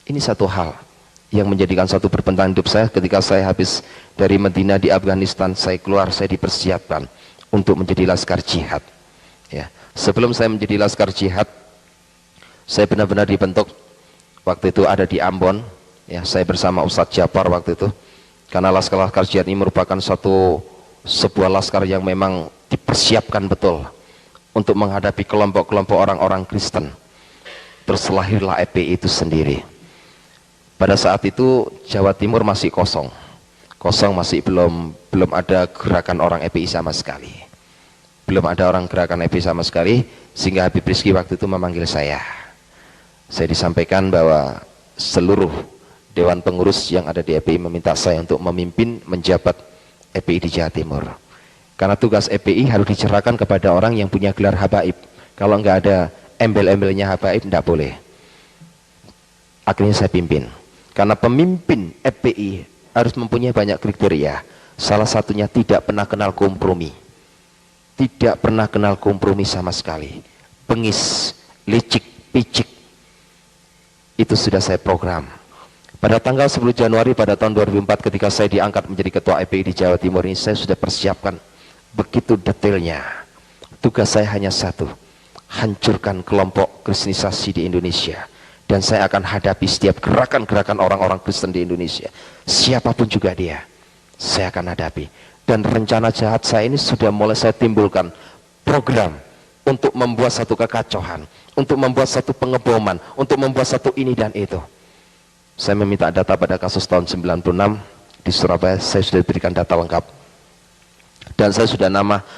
Ini satu hal yang menjadikan satu perbentangan hidup saya. Ketika saya habis dari Medina di Afghanistan, saya keluar, saya dipersiapkan untuk menjadi laskar jihad. Ya. Sebelum saya menjadi laskar jihad, saya benar-benar dibentuk. Waktu itu ada di Ambon, ya, saya bersama Ustadz Japar waktu itu. Karena laskar jihad ini merupakan sebuah laskar yang memang dipersiapkan betul untuk menghadapi kelompok-kelompok orang-orang Kristen. Terus lahirlah EPI itu sendiri. Pada saat itu Jawa Timur masih kosong, masih belum ada gerakan orang EPI sama sekali. Belum ada orang gerakan EPI sama sekali, sehingga Habib Rizki waktu itu memanggil saya. Saya disampaikan bahwa seluruh dewan pengurus yang ada di EPI meminta saya untuk memimpin menjabat EPI di Jawa Timur. Karena tugas EPI harus dicerahkan kepada orang yang punya gelar habaib. Kalau nggak ada embel-embelnya habaib, tidak boleh. Akhirnya saya pimpin. Karena pemimpin EPI harus mempunyai banyak kriteria. Salah satunya tidak pernah kenal kompromi. Tidak pernah kenal kompromi sama sekali. Bengis, licik, picik. Itu sudah saya program. Pada tanggal 10 Januari pada tahun 2004 ketika saya diangkat menjadi ketua EPI di Jawa Timur ini, saya sudah persiapkan begitu detailnya. Tugas saya hanya satu, hancurkan kelompok kristenisasi di Indonesia. Dan saya akan hadapi setiap gerakan-gerakan orang-orang Kristen di Indonesia. Siapapun juga dia, saya akan hadapi. Dan rencana jahat saya ini sudah mulai saya timbulkan program untuk membuat satu kekacauan, untuk membuat satu pengeboman, untuk membuat satu ini dan itu. Saya meminta data pada kasus tahun 96 di Surabaya, saya sudah diberikan data lengkap. Dan saya sudah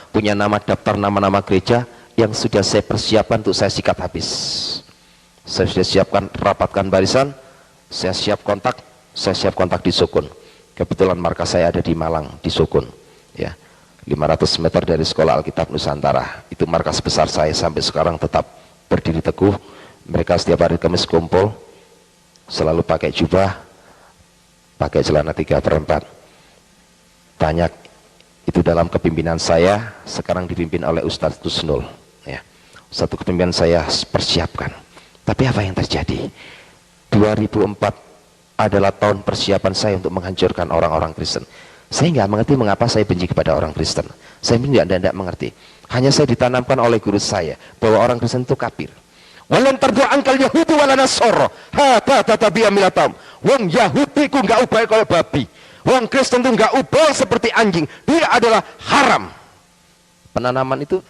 punya nama daftar nama-nama gereja yang sudah saya persiapkan untuk saya sikat habis. Saya sudah siapkan, rapatkan barisan, saya siap kontak di Sukun. Kebetulan markas saya ada di Malang, di Sukun, ya, 500 meter dari Sekolah Alkitab Nusantara. Itu markas besar saya, sampai sekarang tetap berdiri teguh. Mereka setiap hari Kamis kumpul, selalu pakai jubah, pakai celana 3/4. Banyak itu dalam kepimpinan saya, sekarang dipimpin oleh Ustadz Tusnul, ya. Satu kepimpinan saya persiapkan. Tapi apa yang terjadi? 2004 adalah tahun persiapan saya untuk menghancurkan orang-orang Kristen. Saya nggak mengerti mengapa saya benci kepada orang Kristen. Saya tidak mengerti. Hanya saya ditanamkan oleh guru saya bahwa orang Kristen itu kafir. Walan tardu angkal Yahudi wala Nasara hatta tatabi'a millatam. Wong Yahudi ku nggak ubah kayak babi. Wong Kristen itu nggak ubah seperti anjing. Dia adalah haram. Penanaman itu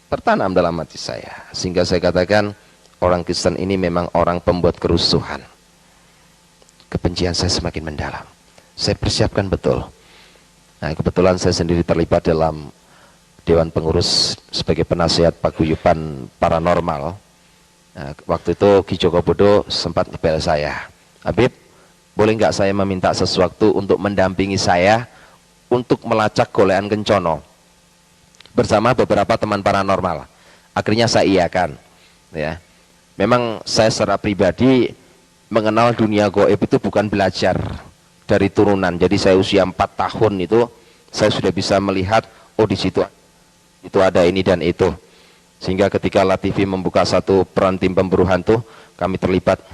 tertanam dalam hati saya, sehingga saya katakan orang Kristen ini memang orang pembuat kerusuhan. Kebencian saya semakin mendalam. Saya persiapkan betul. Nah, kebetulan saya sendiri terlibat dalam Dewan Pengurus sebagai penasihat paguyuban paranormal. Nah, waktu itu Ki Joko Bodo sempat ngebel saya, Habib, boleh nggak saya meminta sesuatu untuk mendampingi saya untuk melacak golean kencono bersama beberapa teman paranormal. Akhirnya saya iakan, ya. Memang saya secara pribadi mengenal dunia gaib itu bukan belajar dari turunan. Jadi saya usia 4 tahun itu saya sudah bisa melihat, oh di situ itu ada ini dan itu. Sehingga ketika LaTV membuka satu peran tim pemburu hantu, kami terlibat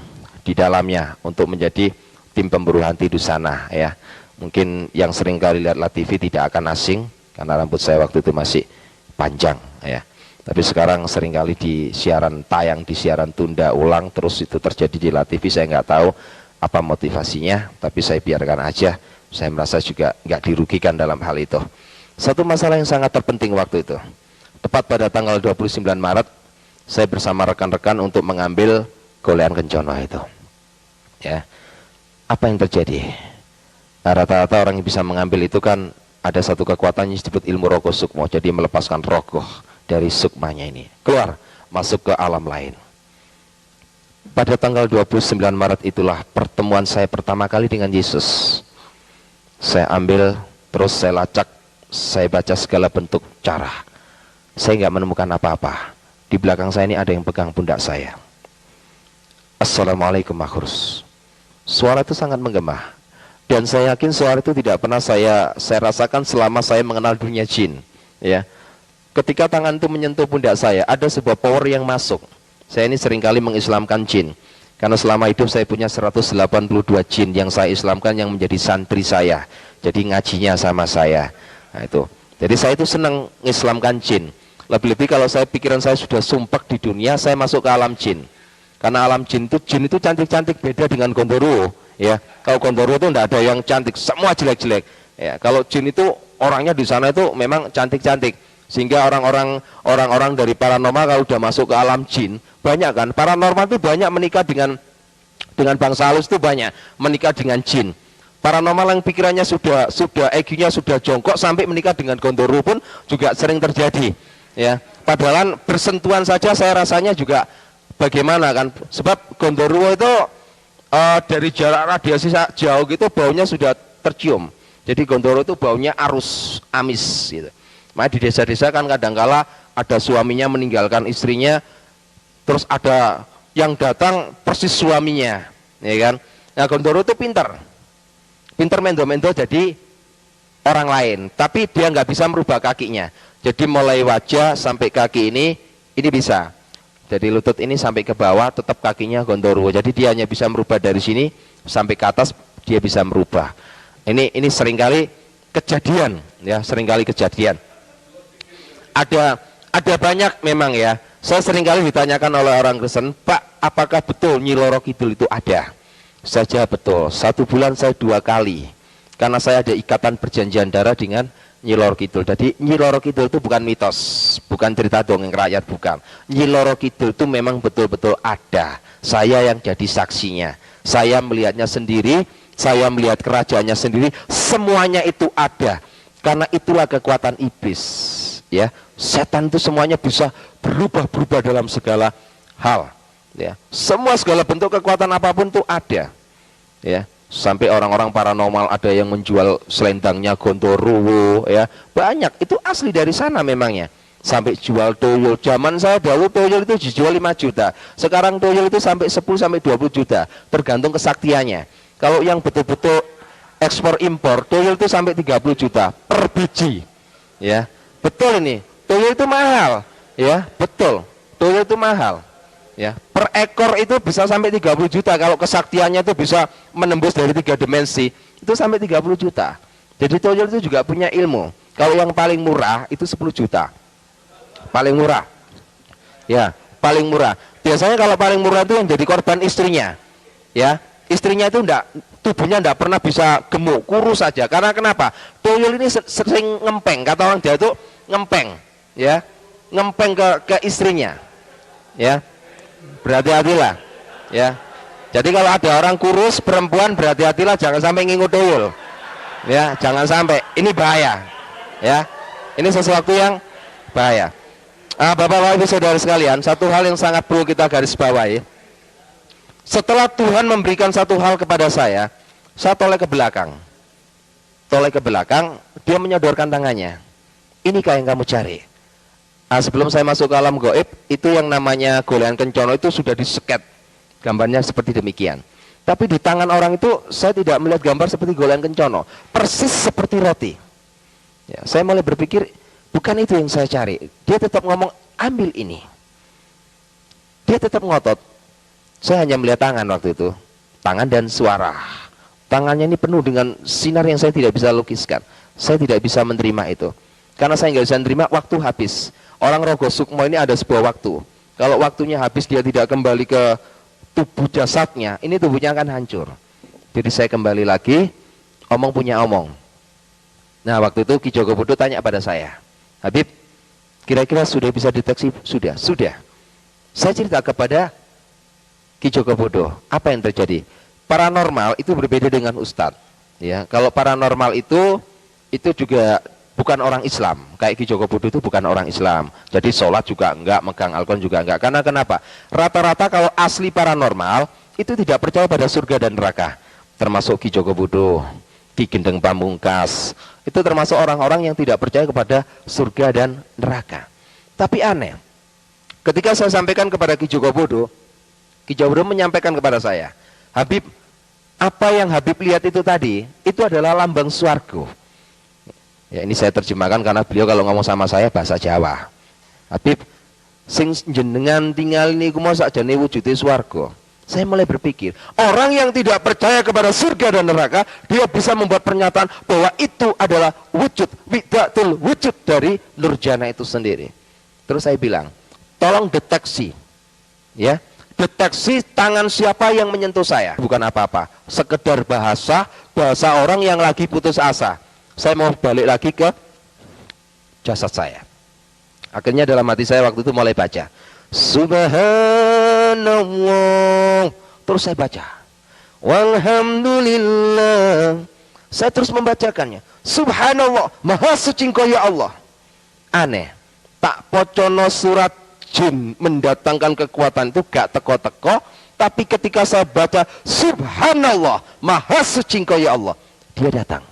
di dalamnya untuk menjadi tim pemburu hantu di sana, ya. Mungkin yang sering kali lihat LaTV tidak akan asing karena rambut saya waktu itu masih panjang, ya. Tapi sekarang seringkali di siaran tayang, di siaran tunda ulang, terus itu terjadi di LaTV. Saya nggak tahu apa motivasinya, tapi saya biarkan aja. Saya merasa juga nggak dirugikan dalam hal itu. Satu masalah yang sangat terpenting waktu itu, tepat pada tanggal 29 Maret, saya bersama rekan-rekan untuk mengambil golean kencono itu, ya. Apa yang terjadi? Nah, rata-rata orang yang bisa mengambil itu kan ada satu kekuatan yang disebut ilmu rogoh sukmo, jadi melepaskan rogoh dari sukmanya ini, keluar, masuk ke alam lain. Pada tanggal 29 Maret itulah pertemuan saya pertama kali dengan Yesus. Saya ambil, terus saya lacak, saya baca segala bentuk cara. Saya nggak menemukan apa-apa. Di belakang saya ini ada yang pegang pundak saya. Assalamualaikum Makhurus. Suara itu sangat menggema. Dan saya yakin suara itu tidak pernah saya rasakan selama saya mengenal dunia jin, ya. Ketika tangan itu menyentuh pundak saya, ada sebuah power yang masuk. Saya ini seringkali mengislamkan jin. Karena selama hidup saya punya 182 jin yang saya Islamkan, yang menjadi santri saya. Jadi ngajinya sama saya. Nah itu. Jadi saya itu senang Islamkan jin. Lebih-lebih kalau pikiran saya sudah sumpek di dunia, saya masuk ke alam jin. Karena alam jin itu cantik-cantik, beda dengan Gondoruo. Ya, kalau Gondoruo itu tidak ada yang cantik, semua jelek-jelek. Ya, kalau jin itu orangnya di sana itu memang cantik-cantik. Sehingga orang-orang dari paranormal kalau udah masuk ke alam jin, banyak kan, paranormal itu banyak menikah dengan bangsa halus, itu banyak menikah dengan jin. Paranormal yang pikirannya sudah EQ-nya sudah jongkok sampai menikah dengan Gondoruo pun juga sering terjadi. Ya, padahal bersentuhan saja saya rasanya juga bagaimana kan, sebab Gondoruo itu dari jarak radiasi jauh gitu baunya sudah tercium. Jadi Gondoruo itu baunya arus amis gitu. Makanya di desa-desa kan kadangkala ada suaminya meninggalkan istrinya, terus ada yang datang persis suaminya, ya kan? Nah Gondoruo itu pintar mendo-mendo jadi orang lain, tapi dia nggak bisa merubah kakinya. Jadi mulai wajah sampai kaki ini bisa. Jadi lutut ini sampai ke bawah tetap kakinya Gondoruo. Jadi dia hanya bisa merubah dari sini sampai ke atas, dia bisa merubah. Ini seringkali kejadian, ya seringkali kejadian. Ada banyak memang ya. Saya seringkali ditanyakan oleh orang Kristen, Pak, apakah betul Nyi Loro Kidul itu ada? Saya jawab betul. 1 bulan saya 2 kali. Karena saya ada ikatan perjanjian darah dengan Nyi Loro Kidul. Jadi Nyi Loro Kidul itu bukan mitos, bukan cerita dongeng rakyat, bukan. Nyi Loro Kidul itu memang betul-betul ada. Saya yang jadi saksinya. Saya melihatnya sendiri, saya melihat kerajaannya sendiri, semuanya itu ada. Karena itulah kekuatan iblis. Ya, setan itu semuanya bisa berubah-berubah dalam segala hal. Ya, segala bentuk kekuatan apapun itu ada. Ya, sampai orang-orang paranormal ada yang menjual selendangnya Gondoruo, ya banyak, itu asli dari sana memangnya. Sampai jual tuyul, zaman saya dahulu tuyul itu dijual 5 juta, sekarang tuyul itu sampai 10 sampai 20 juta, tergantung kesaktiannya. Kalau yang betul-betul ekspor impor, tuyul itu sampai 30 juta per biji. Ya, betul ini, tuyul itu mahal, ya betul, tuyul itu mahal. Ya, per ekor itu bisa sampai 30 juta. Kalau kesaktiannya itu bisa menembus dari 3 dimensi, itu sampai 30 juta. Jadi tuyul itu juga punya ilmu. Kalau yang paling murah itu 10 juta. Paling murah. Ya, paling murah. Biasanya kalau paling murah itu yang jadi korban istrinya. Ya, istrinya itu tubuhnya enggak pernah bisa gemuk, kurus saja. Karena kenapa? Tuyul ini sering ngempeng, kata orang dia itu ngempeng, ya. Ngempeng ke istrinya. Ya. Berhati-hatilah, ya. Jadi kalau ada orang kurus perempuan, berhati-hatilah, jangan sampai ngingut tuyul, ya, jangan sampai. Ini bahaya, ya. Ini sesuatu yang bahaya. Bapak-bapak, ibu, saudara sekalian, satu hal yang sangat perlu kita garis bawahi. Setelah Tuhan memberikan satu hal kepada saya toleh ke belakang. Toleh ke belakang, dia menyodorkan tangannya. Inikah yang kamu cari? Sebelum saya masuk ke alam gaib, itu yang namanya golean kencono itu sudah diseket. Gambarnya seperti demikian. Tapi di tangan orang itu saya tidak melihat gambar seperti golean kencono, persis seperti roti. Ya, saya mulai berpikir, bukan itu yang saya cari. Dia tetap ngomong, ambil ini. Dia tetap ngotot. Saya hanya melihat tangan waktu itu, tangan dan suara. Tangannya ini penuh dengan sinar yang saya tidak bisa lukiskan. Saya tidak bisa menerima itu. Karena saya nggak bisa menerima, waktu habis. Orang Rogo Sukmo ini ada sebuah waktu. Kalau waktunya habis, dia tidak kembali ke tubuh jasadnya, ini tubuhnya akan hancur. Jadi saya kembali lagi, omong punya omong. Nah waktu itu Ki Jogobodo tanya pada saya, Habib, kira-kira sudah bisa deteksi? Sudah. Saya cerita kepada Ki Jogobodo, apa yang terjadi? Paranormal itu berbeda dengan Ustadz. Ya, kalau paranormal itu juga bukan orang Islam. Kayak Ki Jogobodo itu bukan orang Islam. Jadi sholat juga enggak, megang Al-Quran juga enggak. Karena kenapa? Rata-rata kalau asli paranormal itu tidak percaya pada surga dan neraka. Termasuk Ki Jogobodo, Ki Gendeng Pamungkas. Itu termasuk orang-orang yang tidak percaya kepada surga dan neraka. Tapi aneh, ketika saya sampaikan kepada Ki Jogobodo menyampaikan kepada saya, Habib, apa yang Habib lihat itu tadi, itu adalah lambang swarga. Ya, ini saya terjemahkan karena beliau kalau ngomong sama saya bahasa Jawa. Habib, sing jenengan tinggal niku mau sakjane wujude swarga. Saya mulai berpikir, orang yang tidak percaya kepada surga dan neraka, dia bisa membuat pernyataan bahwa itu adalah wujud, widatul wujud dari nurjana itu sendiri. Terus saya bilang, tolong deteksi, ya, deteksi tangan siapa yang menyentuh saya. Bukan apa-apa, sekedar bahasa orang yang lagi putus asa. Saya mau balik lagi ke jasad saya. Akhirnya dalam hati saya waktu itu mulai baca, Subhanallah. Terus saya baca, Walhamdulillah. Saya terus membacakannya, Subhanallah, Maha Suci Engkau ya Allah. Aneh, tak pocono surat jin mendatangkan kekuatan itu gak teko-teko, tapi ketika saya baca Subhanallah, Maha Suci Engkau ya Allah, dia datang.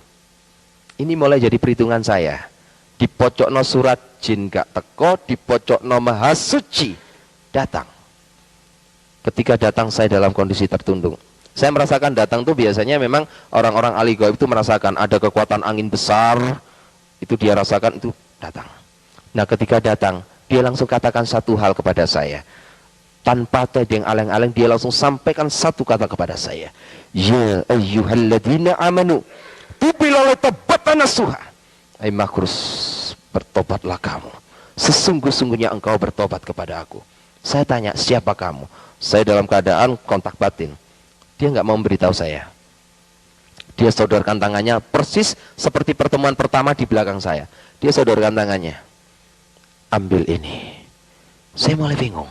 Ini mulai jadi perhitungan saya. Di pojokno surat jin gak teko, di pojokno Maha Suci datang. Ketika datang saya dalam kondisi tertundung. Saya merasakan datang tuh biasanya memang orang-orang ahli gaib itu merasakan ada kekuatan angin besar, itu dia rasakan, itu datang. Nah ketika datang, dia langsung katakan satu hal kepada saya. Tanpa tedeng aleng-aleng, dia langsung sampaikan satu kata kepada saya. Ya ayyuhalladzina amanu, tubilala tabatana suha. Hai makrus, bertobatlah kamu. Sesungguh-sungguhnya engkau bertobat kepada aku. Saya tanya, siapa kamu? Saya dalam keadaan kontak batin. Dia nggak mau memberitahu saya. Dia sodorkan tangannya persis seperti pertemuan pertama di belakang saya. Dia sodorkan tangannya. Ambil ini. Saya mulai bingung.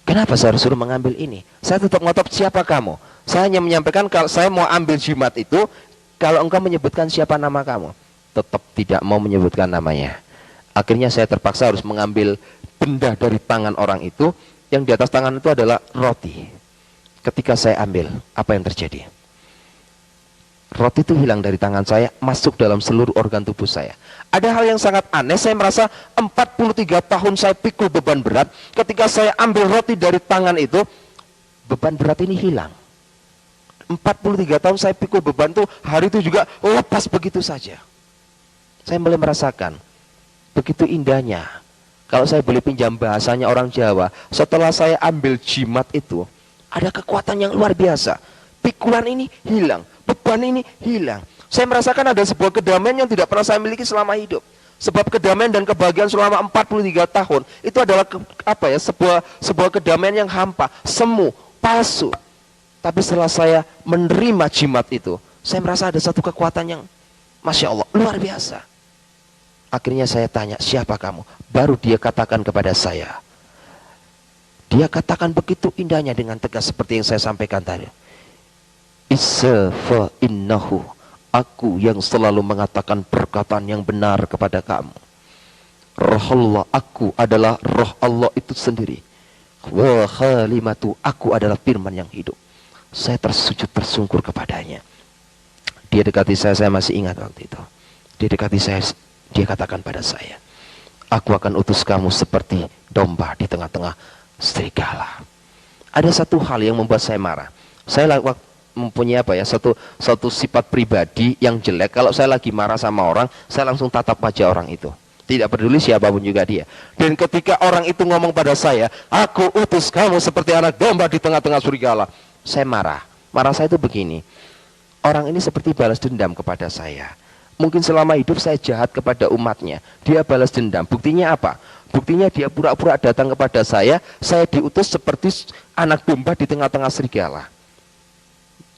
Kenapa saya harus suruh mengambil ini? Saya tetap ngotot, siapa kamu? Saya hanya menyampaikan kalau saya mau ambil jimat itu, kalau engkau menyebutkan siapa nama kamu. Tetap tidak mau menyebutkan namanya. Akhirnya saya terpaksa harus mengambil benda dari tangan orang itu. Yang di atas tangan itu adalah roti. Ketika saya ambil, apa yang terjadi? Roti itu hilang dari tangan saya, masuk dalam seluruh organ tubuh saya. Ada hal yang sangat aneh, saya merasa 43 tahun saya pikul beban berat. Ketika saya ambil roti dari tangan itu, beban berat ini hilang. 43 tahun saya pikul beban itu, hari itu juga lepas begitu saja. Saya mulai merasakan, begitu indahnya. Kalau saya boleh pinjam bahasanya orang Jawa, setelah saya ambil jimat itu, ada kekuatan yang luar biasa. Pikulan ini hilang, beban ini hilang. Saya merasakan ada sebuah kedamaian yang tidak pernah saya miliki selama hidup. Sebab kedamaian dan kebahagiaan selama 43 tahun, itu adalah sebuah kedamaian yang hampa, semu, palsu. Tapi setelah saya menerima jimat itu, saya merasa ada satu kekuatan yang, Masya Allah, luar biasa. Akhirnya saya tanya, siapa kamu? Baru dia katakan kepada saya. Dia katakan begitu indahnya dengan tegas seperti yang saya sampaikan tadi. Isa fa innahu, aku yang selalu mengatakan perkataan yang benar kepada kamu. Roh Allah, aku adalah roh Allah itu sendiri. Wa khalimatu, aku adalah firman yang hidup. Saya tersujud tersungkur kepadanya. Dia dekati saya masih ingat waktu itu. Dia dekati saya. Dia katakan pada saya, aku akan utus kamu seperti domba di tengah-tengah serigala. Ada satu hal yang membuat saya marah. Saya mempunyai satu sifat pribadi yang jelek. Kalau saya lagi marah sama orang, saya langsung tatap wajah orang itu. Tidak peduli siapapun juga dia. Dan ketika orang itu ngomong pada saya, aku utus kamu seperti anak domba di tengah-tengah serigala, saya marah. Marah saya itu begini, orang ini seperti balas dendam kepada saya. Mungkin selama hidup saya jahat kepada umatnya, dia balas dendam. Buktinya apa? Buktinya dia pura-pura datang kepada saya diutus seperti anak domba di tengah-tengah serigala.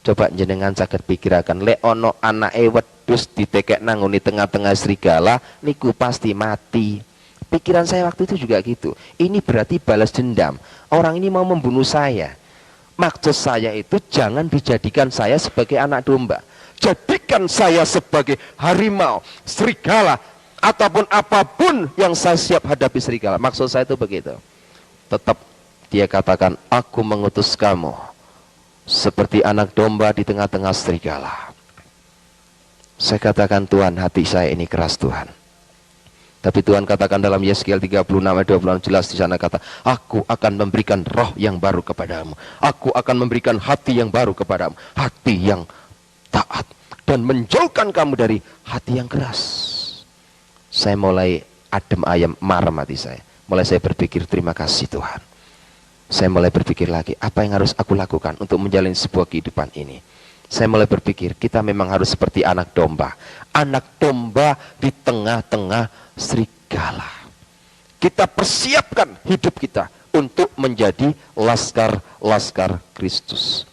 Coba jenengan saged pikiraken, lek ono anake wedhus ditekek nangoni tengah-tengah serigala, niku pasti mati. Pikiran saya waktu itu juga gitu. Ini berarti balas dendam. Orang ini mau membunuh saya. Maksud saya itu jangan dijadikan saya sebagai anak domba. Jadikan saya sebagai harimau, serigala, ataupun apapun yang saya siap hadapi serigala. Maksud saya itu begitu. Tetap dia katakan, aku mengutus kamu seperti anak domba di tengah-tengah serigala. Saya katakan, Tuhan, hati saya ini keras, Tuhan. Tapi Tuhan katakan dalam Yeskiel 36 ayat 26 jelas di sana kata, aku akan memberikan roh yang baru kepadamu. Aku akan memberikan hati yang baru kepadamu. Hati yang taat dan menjauhkan kamu dari hati yang keras. Saya mulai adem ayem, marah hati saya. Mulai saya berpikir, terima kasih Tuhan. Saya mulai berpikir lagi, apa yang harus aku lakukan untuk menjalani sebuah kehidupan ini. Saya mulai berpikir, kita memang harus seperti anak domba. Anak domba di tengah-tengah serigala. Kita persiapkan hidup kita untuk menjadi laskar-laskar Kristus.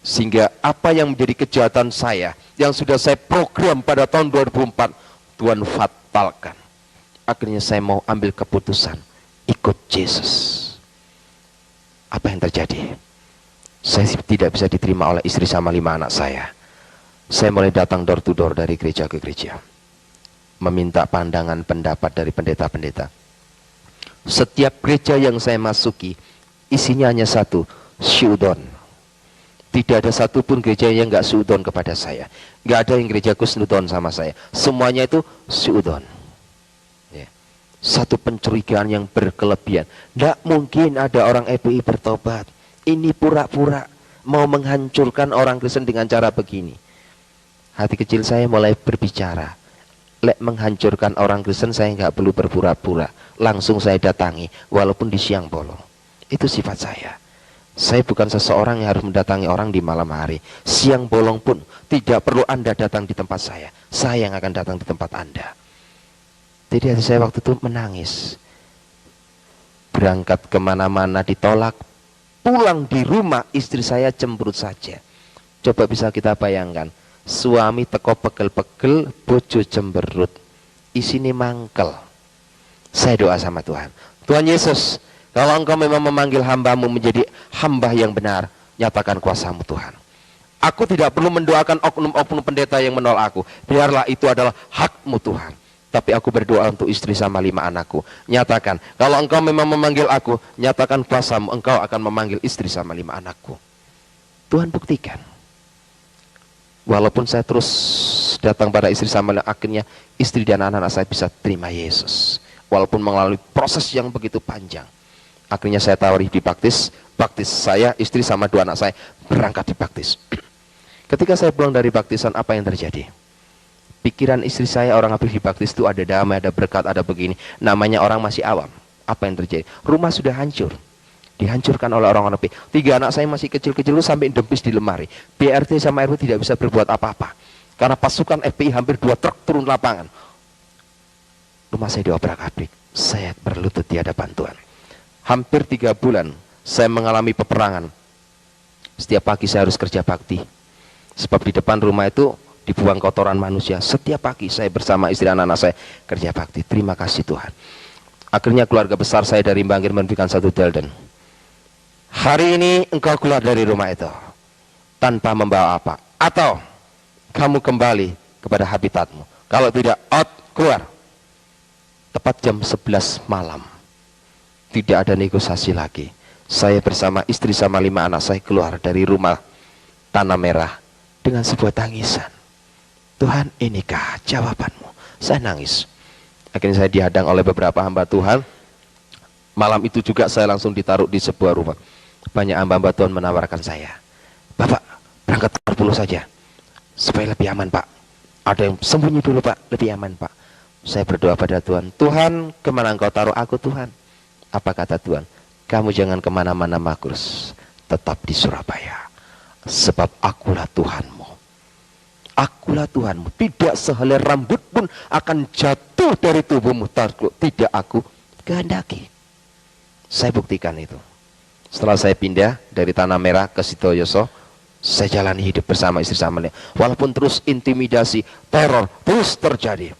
Sehingga apa yang menjadi kejahatan saya, yang sudah saya program pada tahun 2004, Tuhan fatalkan. Akhirnya saya mau ambil keputusan, ikut Yesus. Apa yang terjadi? Saya tidak bisa diterima oleh istri sama 5 anak saya. Saya mulai datang door to door dari gereja ke gereja, meminta pandangan pendapat dari pendeta-pendeta. Setiap gereja yang saya masuki, isinya hanya satu, syudon. Tidak ada satupun gereja yang nggak syudon kepada saya. Nggak ada yang gereja kusnudon sama saya. Semuanya itu syudon. Satu pencurigaan yang berkelebihan. Tidak mungkin ada orang FPI bertobat. Ini pura-pura mau menghancurkan orang Kristen dengan cara begini. Hati kecil saya mulai berbicara. Lek menghancurkan orang Kristen saya nggak perlu berpura-pura. Langsung saya datangi walaupun di siang bolong. Itu sifat saya. Saya bukan seseorang yang harus mendatangi orang di malam hari. Siang bolong pun tidak perlu Anda datang di tempat saya. Saya yang akan datang di tempat Anda. Jadi hati saya waktu itu menangis. Berangkat kemana-mana ditolak. Pulang di rumah istri saya cemberut saja. Coba bisa kita bayangkan. Suami teko pegel-pegel, bojo cemberut. Isini mangkel. Saya doa sama Tuhan. Tuhan Yesus, kalau Engkau memang memanggil hamba-Mu menjadi hamba yang benar, nyatakan kuasa-Mu Tuhan. Aku tidak perlu mendoakan oknum-oknum pendeta yang menolak aku. Biarlah itu adalah hak-Mu Tuhan. Tapi aku berdoa untuk istri sama 5 anakku. Nyatakan, kalau Engkau memang memanggil aku, nyatakan kuasa-Mu, Engkau akan memanggil istri sama 5 anakku. Tuhan buktikan. Walaupun saya terus datang pada istri sama, akhirnya istri dan anak-anak saya bisa terima Yesus. Walaupun melalui proses yang begitu panjang. Akhirnya saya tawari dibaptis. Baptis saya, istri sama 2 anak saya berangkat dibaptis. Ketika saya pulang dari baptisan, apa yang terjadi? Pikiran istri saya, orang habis dibaptis itu ada damai, ada berkat, ada begini. Namanya orang masih awam. Apa yang terjadi? Rumah sudah hancur. Dihancurkan oleh orang-orang FPI. 3 anak saya masih kecil-kecil itu sampai dempis di lemari. BRT sama RW tidak bisa berbuat apa-apa. Karena pasukan FPI hampir 2 truk turun lapangan. Rumah saya diobrak-abrik. Saya berlutut di hadapan Tuhan. Hampir 3 bulan saya mengalami peperangan. Setiap pagi saya harus kerja bakti. Sebab di depan rumah itu dibuang kotoran manusia. Setiap pagi saya bersama istri anak-anak saya kerja bakti. Terima kasih Tuhan. Akhirnya keluarga besar saya dari Bangkir memberikan satu dalden. Hari ini engkau keluar dari rumah itu tanpa membawa apa. Atau kamu kembali kepada habitatmu. Kalau tidak, out, keluar. Tepat jam 11 malam. Tidak ada negosiasi lagi. Saya bersama istri sama 5 anak saya keluar dari rumah Tanah Merah dengan sebuah tangisan. Tuhan, inikah jawabanmu? Saya nangis. Akhirnya saya dihadang oleh beberapa hamba Tuhan. Malam itu juga saya langsung ditaruh di sebuah rumah. Banyak hamba-hamba Tuhan menawarkan saya, Bapak, berangkat keluar dulu saja, supaya lebih aman Pak. Ada yang sembunyi dulu Pak, lebih aman Pak. Saya berdoa pada Tuhan, Tuhan, kemana Engkau taruh aku Tuhan? Apa kata Tuhan? Kamu jangan kemana-mana Markus, tetap di Surabaya. Sebab akulah Tuhanmu. Akulah Tuhanmu. Tidak sehelai rambut pun akan jatuh dari tubuhmu. Tidak aku kehendaki. Saya buktikan itu. Setelah saya pindah dari Tanah Merah ke Sitoyoso, saya jalani hidup bersama istri sama. Walaupun terus intimidasi, teror terus terjadi.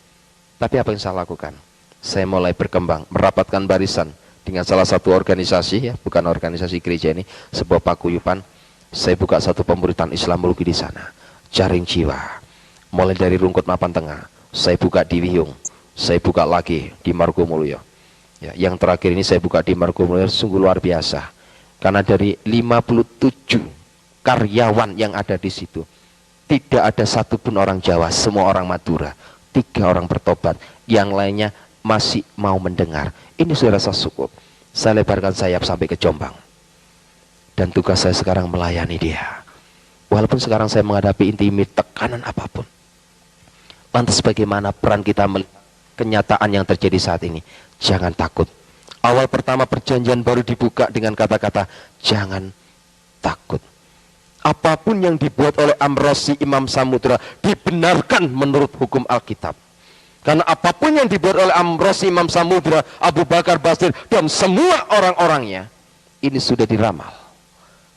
Tapi apa yang saya lakukan? Saya mulai berkembang, merapatkan barisan dengan salah satu organisasi, ya, bukan organisasi gereja ini, sebuah paguyuban. Saya buka satu pemuritan Islam Muluki di sana. Jaring jiwa. Mulai dari Rungkut Mapan Tengah, saya buka di Wiyung, saya buka lagi di Margomulyo. Ya, yang terakhir ini saya buka di Margomulyo sungguh luar biasa. Karena dari 57 karyawan yang ada di situ, tidak ada satupun orang Jawa, semua orang Madura. 3 orang bertobat, yang lainnya masih mau mendengar. Ini sudah rasa cukup. Saya lebarkan sayap sampai ke Jombang. Dan tugas saya sekarang melayani dia. Walaupun sekarang saya menghadapi intimid, tekanan apapun. Lantas bagaimana peran kita melihat kenyataan yang terjadi saat ini? Jangan takut. Awal pertama perjanjian baru dibuka dengan kata-kata jangan takut. Apapun yang dibuat oleh Amrosi Imam Samudra dibenarkan menurut hukum Alkitab. Karena apapun yang dibuat oleh Amrosi Imam Samudra, Abu Bakar Basir, dan semua orang-orangnya, ini sudah diramal.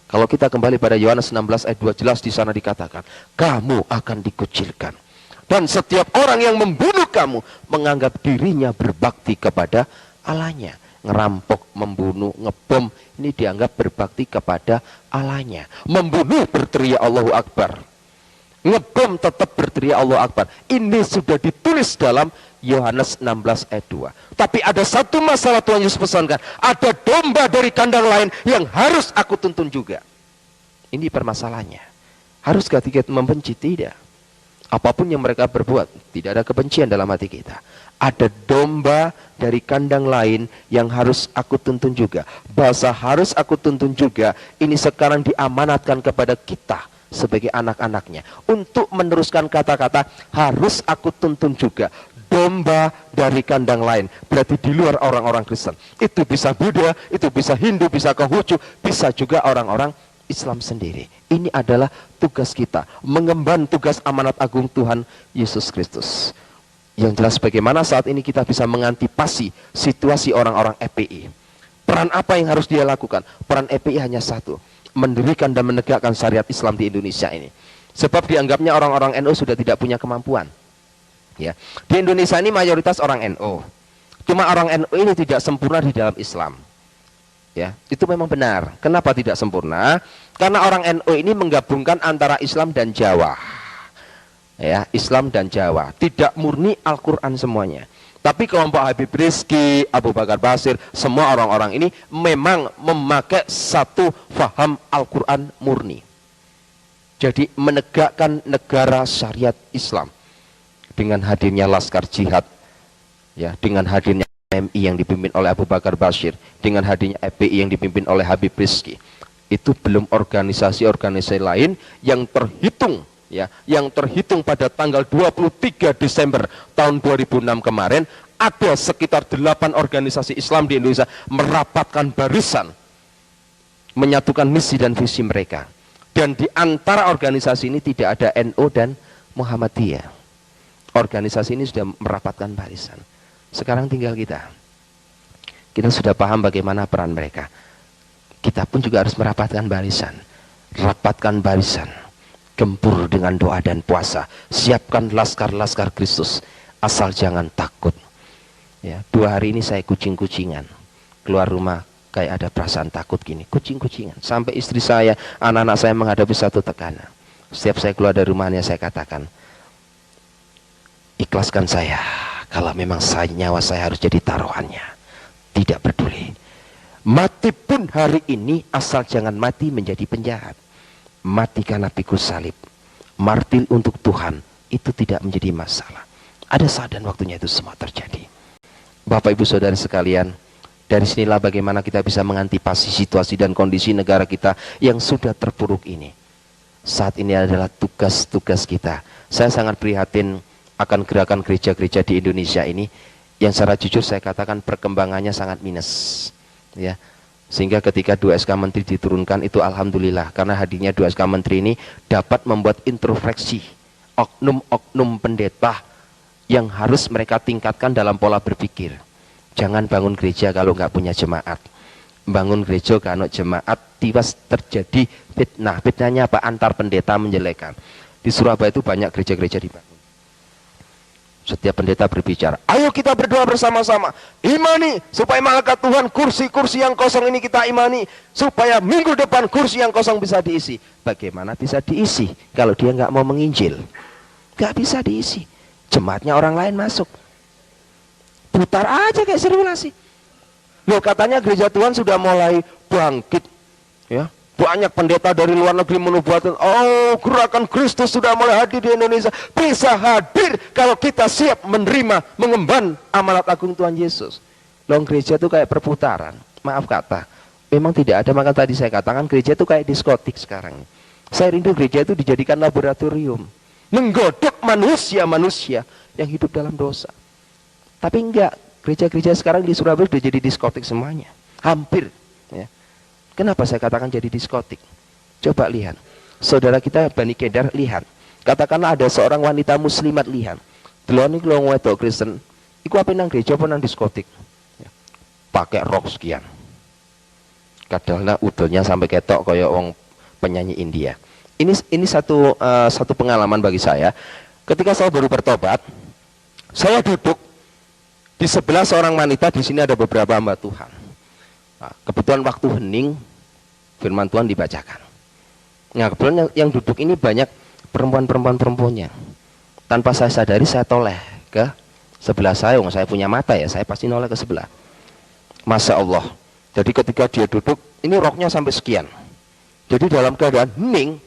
Kalau kita kembali pada Yohanes 16 ayat 2, jelas di sana dikatakan, kamu akan dikucilkan. Dan setiap orang yang membunuh kamu, menganggap dirinya berbakti kepada Allahnya. Ngerampok, membunuh, ngebom, ini dianggap berbakti kepada Allahnya. Membunuh berteriak Allahu Akbar, ngebom tetap berteriak Allahu Akbar. Ini sudah ditulis dalam Yohanes 16 ayat 2. Tapi ada satu masalah Tuhan Yesus pesankan, ada domba dari kandang lain yang harus aku tuntun juga. Ini permasalahannya. Haruskah kita membenci? Tidak. Apapun yang mereka berbuat, tidak ada kebencian dalam hati kita. Ada domba dari kandang lain yang harus aku tuntun juga. Bahasa harus aku tuntun juga, ini sekarang diamanatkan kepada kita sebagai anak-anaknya. Untuk meneruskan kata-kata harus aku tuntun juga. Domba dari kandang lain, berarti di luar orang-orang Kristen. Itu bisa Buddha, itu bisa Hindu, bisa Konghucu, bisa juga orang-orang Islam sendiri. Ini adalah tugas kita, mengemban tugas amanat agung Tuhan Yesus Kristus. Yang jelas bagaimana saat ini kita bisa mengantisipasi situasi orang-orang FPI. Peran apa yang harus dia lakukan? Peran FPI hanya satu, mendirikan dan menegakkan syariat Islam di Indonesia ini. Sebab dianggapnya orang-orang NU sudah tidak punya kemampuan. Ya, di Indonesia ini mayoritas orang NU. Cuma orang NU ini tidak sempurna di dalam Islam. Ya, itu memang benar. Kenapa tidak sempurna? Karena orang NU ini menggabungkan antara Islam dan Jawa. Ya, Islam dan Jawa, tidak murni Al-Quran semuanya. Tapi kelompok Habib Rizki, Abu Bakar Basir, semua orang-orang ini memang memakai satu faham Al-Quran murni. Jadi menegakkan negara syariat Islam dengan hadirnya Laskar Jihad, ya, dengan hadirnya MI yang dipimpin oleh Abu Bakar Basir, dengan hadirnya FPI yang dipimpin oleh Habib Rizki. Itu belum organisasi-organisasi lain yang terhitung, ya, yang terhitung pada tanggal 23 Desember tahun 2006 kemarin, ada sekitar 8 organisasi Islam di Indonesia merapatkan barisan, menyatukan misi dan visi mereka. Dan di antara organisasi ini tidak ada NU dan Muhammadiyah. Organisasi ini sudah merapatkan barisan. Sekarang tinggal kita. Kita sudah paham bagaimana peran mereka. Kita pun juga harus merapatkan barisan. Rapatkan barisan. Gempur dengan doa dan puasa. Siapkan laskar-laskar Kristus. Asal jangan takut. Ya, 2 hari ini saya kucing-kucingan. Keluar rumah kayak ada perasaan takut gini. Kucing-kucingan. Sampai istri saya, anak-anak saya menghadapi satu tekanan. Setiap saya keluar dari rumahnya saya katakan, ikhlaskan saya. Kalau memang nyawa saya harus jadi taruhannya. Tidak peduli. Mati pun hari ini asal jangan mati menjadi penjahat. Mati karena pikul salib, martir untuk Tuhan, itu tidak menjadi masalah. Ada saat dan waktunya itu semua terjadi. Bapak Ibu Saudara sekalian, dari sinilah bagaimana kita bisa mengantisipasi situasi dan kondisi negara kita yang sudah terpuruk ini. Saat ini adalah tugas-tugas kita. Saya sangat prihatin akan gerakan gereja-gereja di Indonesia ini, yang secara jujur saya katakan perkembangannya sangat minus, ya. Sehingga ketika 2 SK Menteri diturunkan itu alhamdulillah, karena hadirnya 2 SK Menteri ini dapat membuat introspeksi oknum-oknum pendeta yang harus mereka tingkatkan dalam pola berpikir. Jangan bangun gereja kalau nggak punya jemaat. Bangun gereja kalau jemaat, tiba terjadi fitnah. Fitnahnya apa? Antar pendeta menjelekan. Di Surabaya itu banyak gereja-gereja dibangun. Setiap pendeta berbicara, ayo kita berdoa bersama-sama, imani supaya malaikat Tuhan kursi-kursi yang kosong ini kita imani, supaya minggu depan kursi yang kosong bisa diisi. Bagaimana bisa diisi kalau dia nggak mau menginjil? Nggak bisa diisi. Jemaatnya orang lain masuk, putar aja kayak sirkulasi. Loh, katanya gereja Tuhan sudah mulai bangkit, ya. Banyak pendeta dari luar negeri menubuatkan, oh, gerakan Kristus sudah mulai hadir di Indonesia. Bisa hadir kalau kita siap menerima, mengemban amanat agung Tuhan Yesus. Loh, gereja itu kayak perputaran. Maaf kata, memang tidak ada. Maka tadi saya katakan gereja itu kayak diskotik sekarang. Saya rindu gereja itu dijadikan laboratorium, menggodok manusia-manusia yang hidup dalam dosa. Tapi enggak, Gereja-gereja sekarang di Surabaya sudah jadi diskotik semuanya. Hampir. Ya. Kenapa saya katakan jadi diskotik? Coba lihat. Saudara kita Bani Kedar, lihat. Katakanlah ada seorang wanita muslimat, lihat. Delon iki lho wedok Kristen. Iku apa nang gereja apa nang diskotik? Ya. Pakai rok sekian. Kadang-kadang udolnya sampai ketok kayak wong penyanyi India. Ini satu pengalaman bagi saya. Ketika saya baru bertobat, saya duduk di sebelah seorang wanita, di sini ada beberapa hamba Tuhan. Nah, kebetulan waktu hening, firman Tuhan dibacakan. Nah, kebetulan yang duduk ini banyak perempuannya. Tanpa saya sadari, saya toleh ke sebelah saya. Saya punya mata ya, saya pasti noleh ke sebelah. Masya Allah. Jadi ketika dia duduk, ini roknya sampai sekian. Jadi dalam keadaan hening,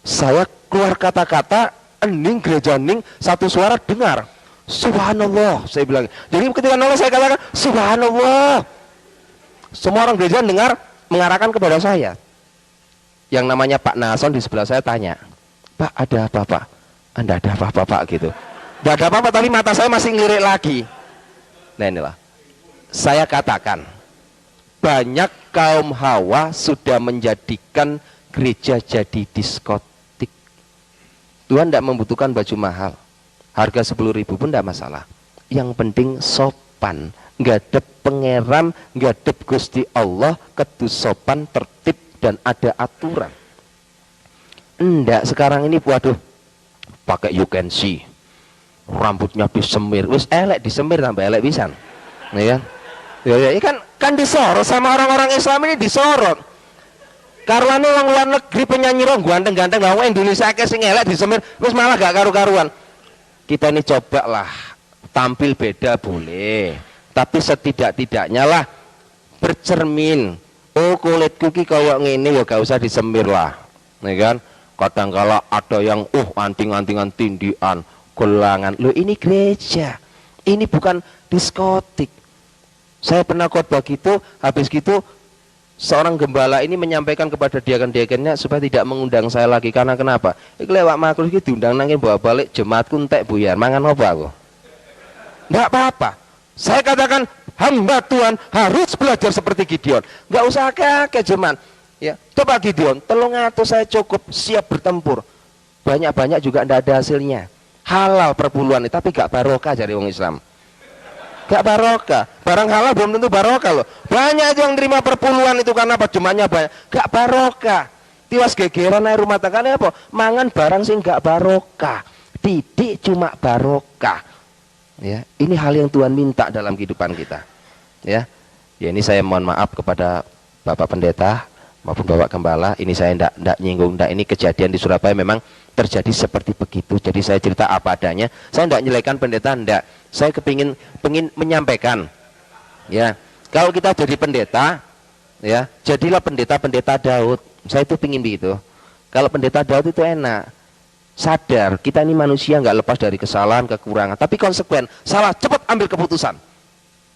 saya keluar kata-kata, hening, gereja hening, satu suara dengar. Subhanallah, saya bilang. Jadi ketika noleh saya katakan, Subhanallah. Semua orang gereja dengar, mengarahkan kepada saya. Yang namanya Pak Nason di sebelah saya tanya, Pak, ada apa Pak? Anda ada apa Pak gitu. Tidak ada apa-apa, tapi mata saya masih ngelirik lagi. Nah inilah, saya katakan, banyak kaum Hawa sudah menjadikan gereja jadi diskotik. Tuhan tidak membutuhkan baju mahal. Harga 10.000 pun tidak masalah. Yang penting sopan, ngadep pangeran, ngadep Gusti Allah, kudu sopan, tertib dan ada aturan. Enggak, sekarang ini waduh, pakai you can see. Rambutnya disemir, wis elek disemir tambah elek pisan. Ya kan? Ya kan disorot sama orang-orang Islam ini disorot. Karwane wong luar negeri penyanyi rong ganteng-ganteng, wong Indonesia akeh sing elek disemir, wis malah gak karu-karuan. Kita ini cobalah tampil beda boleh, tapi setidak-tidaknya lah bercermin. Oh kulitku ki kayak ngene ya gak usah disemir lah, ya kan? Kadang-kala ada yang anting-antingan tindian, gelangan. Loh ini gereja, ini bukan diskotik. Saya pernah khotbah gitu, habis gitu seorang gembala ini menyampaikan kepada diaken-diakennya supaya tidak mengundang saya lagi. Karena kenapa? Iki lewat makhluk iki diundang nangin bawa balik jemaatku entek buyar. Mangan apa aku? Enggak apa-apa. Saya katakan hamba Tuhan harus belajar seperti Gideon. Enggak usah kakek jemaat. Ya, coba Gideon, 300 saya cukup siap bertempur. Banyak-banyak juga enggak ada hasilnya. Halal perpuluhan tapi gak barokah dari orang Islam. Gak barokah, barang halal belum tentu barokah loh. Banyak yang terima perpuluhan itu karena apa? Jemaahnya banyak, gak barokah. Tiwas gegeran air rumah tangganya apa? Mangan barang sing gak barokah, didik cuma barokah. Ya, ini hal yang Tuhan minta dalam kehidupan kita. Ya, ini saya mohon maaf kepada Bapak Pendeta maupun Bapak Gembala. Ini saya ndak nyinggung, ini kejadian di Surabaya memang terjadi seperti begitu. Jadi saya cerita apa adanya. Saya ndak nyelekan pendeta, ndak. Saya pengen menyampaikan, ya, kalau kita jadi pendeta, ya, jadilah pendeta Daud. Saya itu pengen begitu. Kalau pendeta Daud itu enak, sadar kita ini manusia nggak lepas dari kesalahan, kekurangan, tapi konsekuen. Salah cepat ambil keputusan,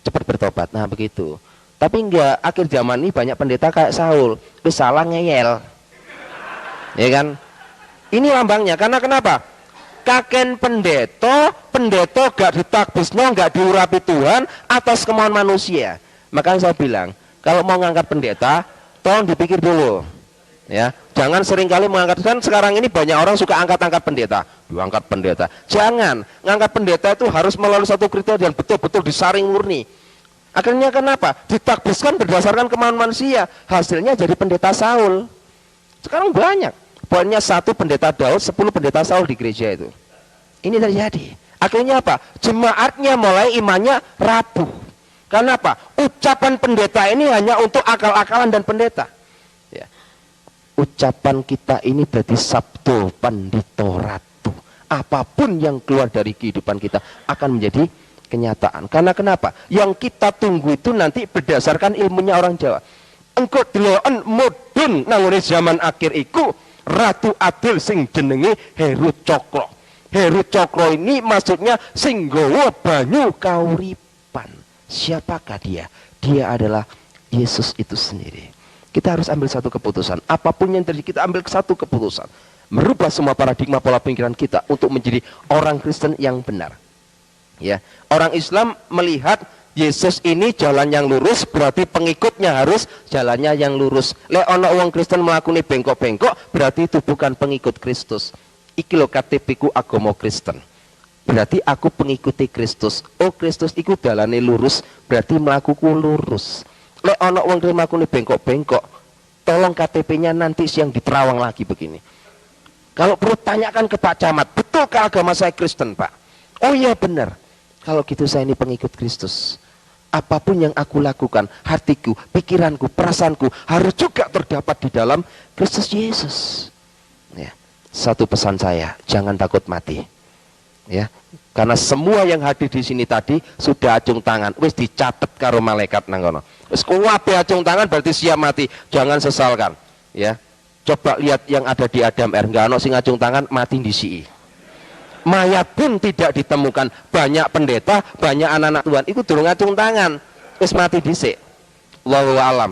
cepat bertobat. Nah begitu. Tapi enggak, akhir zaman ini banyak pendeta kayak Saul, salah ngeyel, ya kan? Ini lambangnya. Karena kenapa? Kaken pendeta gak ditakbisnya, gak diurapi Tuhan atas kemauan manusia. Makanya saya bilang, kalau mau ngangkat pendeta, tolong dipikir dulu, ya. Jangan seringkali mengangkat. Kan sekarang ini banyak orang suka angkat-angkat pendeta, diangkat pendeta. Jangan, ngangkat pendeta itu harus melalui satu kriteria dan betul-betul disaring murni. Akhirnya kenapa? Ditakbiskan berdasarkan kemauan manusia. Hasilnya jadi pendeta Saul. Sekarang banyak. Pokoknya 1 pendeta Daud, 10 pendeta Saul di gereja itu. Ini terjadi. Akhirnya apa? Jemaatnya mulai imannya rapuh. Karena apa? Ucapan pendeta ini hanya untuk akal-akalan dan pendeta. Ya. Ucapan kita ini berarti sabdo pandito ratu. Apapun yang keluar dari kehidupan kita akan menjadi kenyataan. Karena kenapa? Yang kita tunggu itu nanti berdasarkan ilmunya orang Jawa. Engko deloken mudun nang zaman akhir iku Ratu Adil sing jenenge Heru Cokro. Heru Cokro ini maksudnya sing nggawa banyu kauripan. Siapakah dia? Dia adalah Yesus itu sendiri. Kita harus ambil satu keputusan. Apapun yang terjadi, kita ambil satu keputusan. Merubah semua paradigma pola pikiran kita untuk menjadi orang Kristen yang benar. Ya, orang Islam melihat Yesus ini jalan yang lurus, berarti pengikutnya harus jalannya yang lurus. Lek ana wong Kristen mlakune bengkok-bengkok, berarti itu bukan pengikut Kristus. Iki lho KTP-ku agama Kristen. Berarti aku pengikuti Kristus. Oh, Kristus iku dalane lurus, berarti mlakuku lurus. Lek ana wong mlakune bengkok-bengkok, tolong KTP-nya nanti siang diterawang lagi begini. Kalau perlu tanyakan ke Pak Camat, betulkah agama saya Kristen, Pak? Oh iya benar. Kalau gitu saya ini pengikut Kristus. Apapun yang aku lakukan, hatiku, pikiranku, perasaanku harus juga terdapat di dalam Kristus Yesus. Ya. Satu pesan saya, jangan takut mati. Ya, karena semua yang hadir di sini tadi sudah acung tangan, wis dicatat karo malaikat nang kono. Wis kuwabe acung tangan berarti siap mati. Jangan sesalkan. Ya. Coba lihat yang ada di Adam R, enggak ono sing acung tangan mati ndisiki. Mayat pun tidak ditemukan. Banyak pendeta, banyak anak-anak Tuhan itu durung ngacung tangan, wis mati dhisik. Wallahu alam.